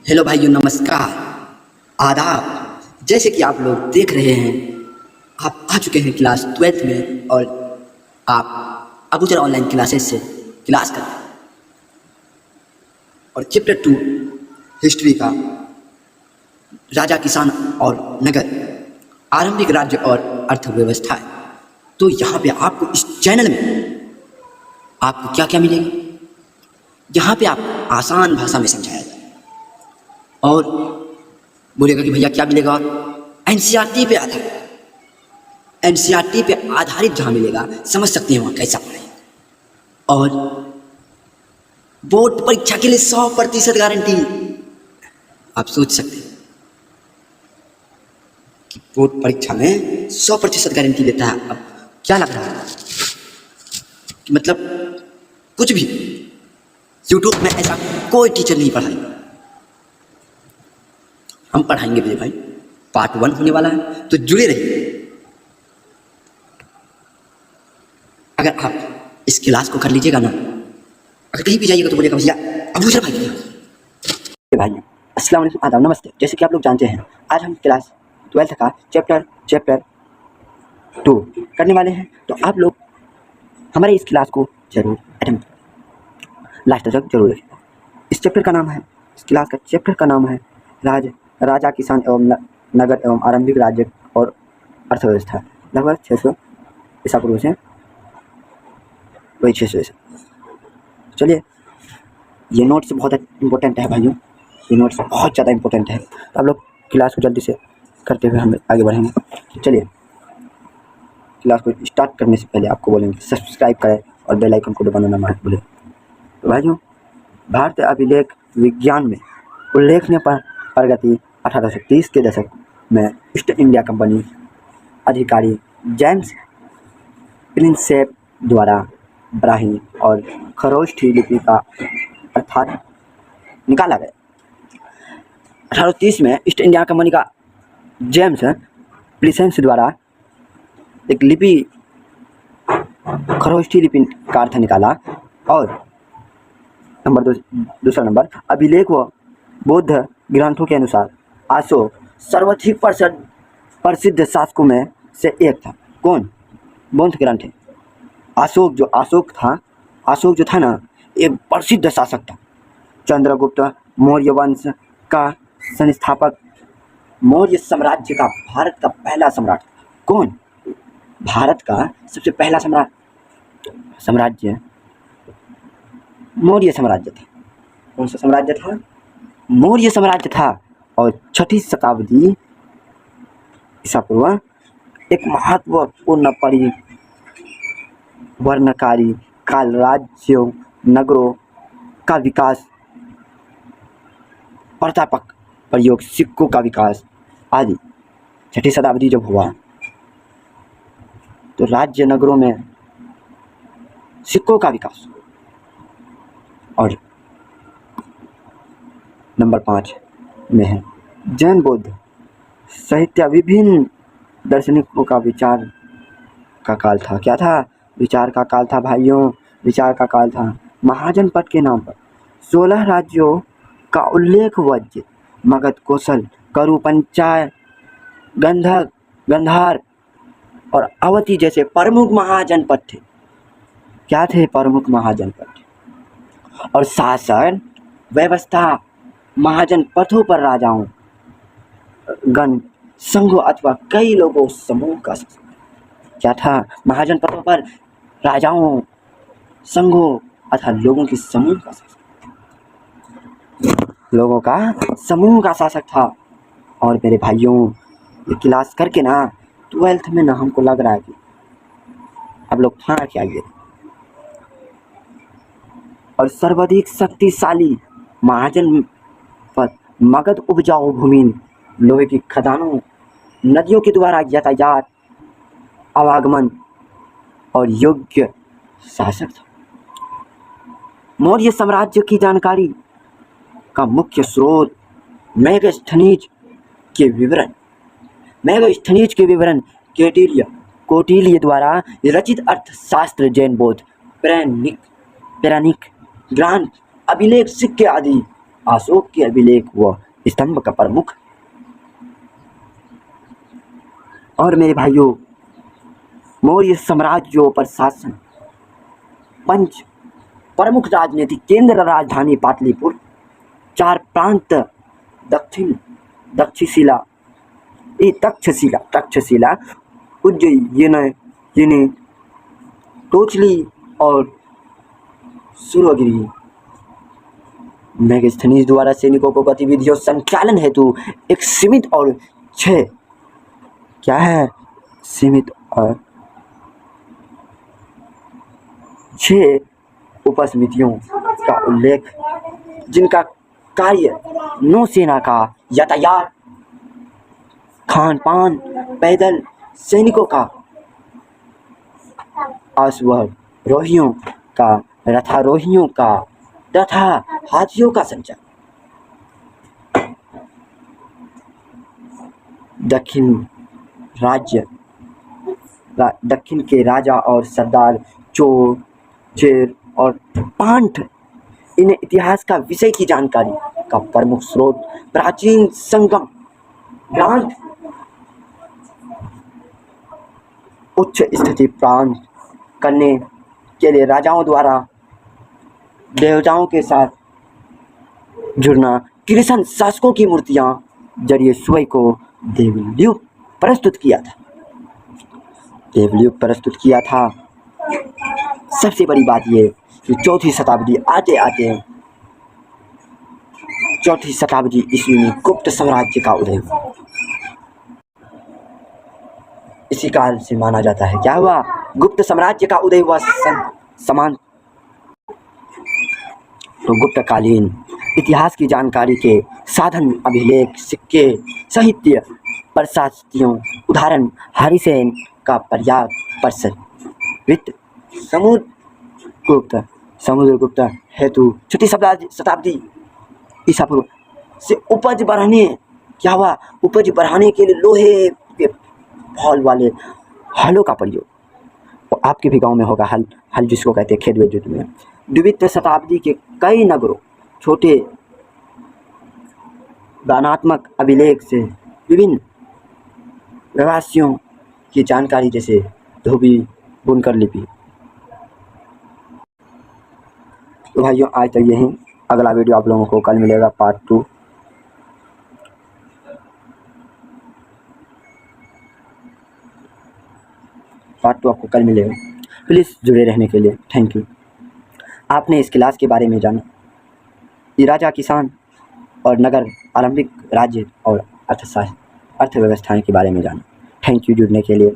Hello भाइयों, नमस्कार, आदाब। जैसे कि आप लोग देख रहे हैं, आप आ चुके हैं क्लास 12th में और आप अबूजर ऑनलाइन क्लासेस से क्लास करते हैं और चैप्टर 2 हिस्ट्री का राजा, किसान और नगर, आरंभिक राज्य और अर्थव्यवस्था है। तो यहाँ पे आपको इस चैनल में आपको क्या क्या मिलेगा, यहाँ पे आप आसान भाषा में समझाया जाए और बोलेगा कि भैया क्या मिलेगा। एनसीईआरटी पे आधारित, एनसीईआरटी पे आधारित जहाँ मिलेगा समझ सकते हैं वहाँ कैसा पढ़ाई। और बोर्ड परीक्षा के लिए 100% गारंटी। आप सोच सकते हैं कि बोर्ड परीक्षा में 100% गारंटी देता है। अब क्या लग रहा है कि मतलब कुछ भी यूट्यूब में ऐसा कोई टीचर नहीं पढ़ाएगा। हम पढ़ाएंगे मेरे भाई, पार्ट 1 होने वाला है, तो जुड़े रहिए। अगर आप इस क्लास को कर लीजिएगा ना, अगर कहीं भी जाइएगा तो बोलिएगा भैया अबूजर भाई के भाई अस्सलाम वालेकुम, आदाब, नमस्ते। जैसे कि आप लोग जानते हैं, आज हम क्लास 12th का चैप्टर 2 करने वाले हैं। तो आप लोग हमारे इस क्लास को जरूर अटेंड लास्ट तक जरूर रखिएगा। इस चैप्टर का नाम है, इस क्लास का चैप्टर का नाम है राजा, किसान एवं नगर एवं आरंभिक राज्य और अर्थव्यवस्था। लगभग 600 ईसा पूर्व से वही 600 ईसा। चलिए, ये नोट्स बहुत इंपॉर्टेंट है भाइयों, ये नोट्स बहुत ज़्यादा इंपॉर्टेंट है। तो आप लोग क्लास को जल्दी से करते हुए हम आगे बढ़ेंगे। चलिए, क्लास को स्टार्ट करने से पहले आपको बोलेंगे सब्सक्राइब करें और बेल आइकन को दबाना ना भूलें। तो भाइयों, भारतीय अभिलेख विज्ञान में उल्लेखनीय प्रगति 1830 के दशक में ईस्ट इंडिया कंपनी अधिकारी जेम्स प्रिंसेप द्वारा ब्राह्मी और खरोष्ठी लिपि का अर्थात निकाला गया। 1830 में ईस्ट इंडिया कंपनी का जेम्स प्रिंसेप द्वारा एक लिपि, खरोष्ठी लिपि का अर्थ निकाला। और दूसरा नंबर, अभिलेख व बौद्ध ग्रंथों के अनुसार अशोक सर्वाधिक प्रसिद्ध शासकों में से एक था। कौन? बौद्ध ग्रंथ है। अशोक जो था ना, एक प्रसिद्ध शासक था। चंद्रगुप्त मौर्य वंश का संस्थापक, मौर्य साम्राज्य का भारत का पहला सम्राट। कौन? भारत का सबसे पहला साम्राज्य मौर्य साम्राज्य था। कौन सा साम्राज्य था? मौर्य साम्राज्य था। और 6ठी शताब्दी ईसा पूर्व एक महत्वपूर्ण परिवर्तनकारी काल, राज्यों, नगरों का विकास, प्रतापक प्रयोग, सिक्कों का विकास आदि। 6ठी शताब्दी जब हुआ तो राज्य, नगरों में सिक्कों का विकास। और नंबर 5 में है जैन बौद्ध साहित्य, विभिन्न दार्शनिकों का विचार का काल था। क्या था? विचार का काल था भाइयों, विचार का काल था। महाजनपद के नाम पर 16 राज्यों का उल्लेख वज्र, मगध, कौशल, करु, पंचाय, गंधार और अवधि जैसे प्रमुख महाजनपद थे। क्या थे? प्रमुख महाजनपद। और शासन व्यवस्था महाजनपदों पर राजाओं, गण, संघों अथवा कई लोगों समूह का शासन। क्या था? महाजनपदों पर राजाओं, संघों अथवा लोगों की समूह का शासन, लोगों का समूह का शासक था। और मेरे भाइयों, ये क्लास करके ना 12th में ना हमको लग रहा है कि आप लोग फाड़ के आइए। और सर्वाधिक शक्तिशाली महाजनपद मगध उपजाऊ भूमि, लोहे की खदानों, नदियों के द्वारा यातायात, आवागमन और योग्य शासक था। मौर्य साम्राज्य की जानकारी का मुख्य स्रोत मेगास्थनीज के विवरण कौटिल्य द्वारा रचित अर्थशास्त्र, जैन बौद्ध पौराणिक ग्रंथ, अभिलेख, सिक्के आदि अशोक के अभिलेख व स्तंभ का प्रमुख। और मेरे भाइयों, मौर्य साम्राज्यों पर शासन, पंच प्रमुख राजनीतिक केंद्र, राजधानी पाटलिपुत्र, 4 प्रांत, दक्षिण दक्षशिला तक्षशिला, उज्जयिनी, टोचली और सूर्यगिरी। मेगास्थनीज द्वारा सैनिकों को गतिविधियों संचालन हेतु एक सीमित और 6 क्या है सीमित और 6 उपसमितियों का उल्लेख, जिनका कार्य नौसेना का यातायात, खान पान, पैदल सैनिकों का अश्वारोहियों का, रथारोहियों का तथा हाथियों का संचार। दक्षिण के राजा और सरदार चोर, चेर और पांठ, इन्हें इतिहास का विषय की जानकारी का प्रमुख स्रोत प्राचीन संगम ग्रंथ, उच्च स्थिति प्राप्त करने के लिए राजाओं द्वारा देवताओं के साथ जुड़ना, कृष्ण शासकों की मूर्तियां जरिए स्वयं को देवल्यूप प्रस्तुत किया था। सबसे बड़ी बात ये कि चौथी शताब्दी आते आते 4वीं शताब्दी ईस्वी में गुप्त साम्राज्य का उदय हुआ। इसी काल से माना जाता है क्या हुआ, गुप्त साम्राज्य का उदय हुआ। समान तो गुप्तकालीन इतिहास की जानकारी के साधन, अभिलेख, सिक्के, साहित्य, प्रशस्तियों, उदाहरण हरिसेन का पर्याप्त प्रसर, वित्त, समुद्रगुप्त हेतु 6वीं शताब्दी ईसा पूर्व से उपज बढ़ाने के लिए लोहे के फॉल वाले हलों का प्रयोग। तो आपके भी गांव में होगा हल जिसको कहते हैं खेत विद्युत में। 2वीं शताब्दी के कई नगरों, छोटे दानात्मक अभिलेख से विभिन्न व्यवसायों की जानकारी, जैसे धोबी, बुनकर लिपि। तो भाइयों, आज तक यही, अगला वीडियो आप लोगों को कल मिलेगा, पार्ट 2। आपको कल मिलेगा। प्लीज़ जुड़े रहने के लिए थैंक यू। आपने इस क्लास के बारे में जाना, ये राजा, किसान और नगर, आरंभिक राज्य और अर्थव्यवस्थाएं के बारे में जाना। थैंक यू जुड़ने के लिए।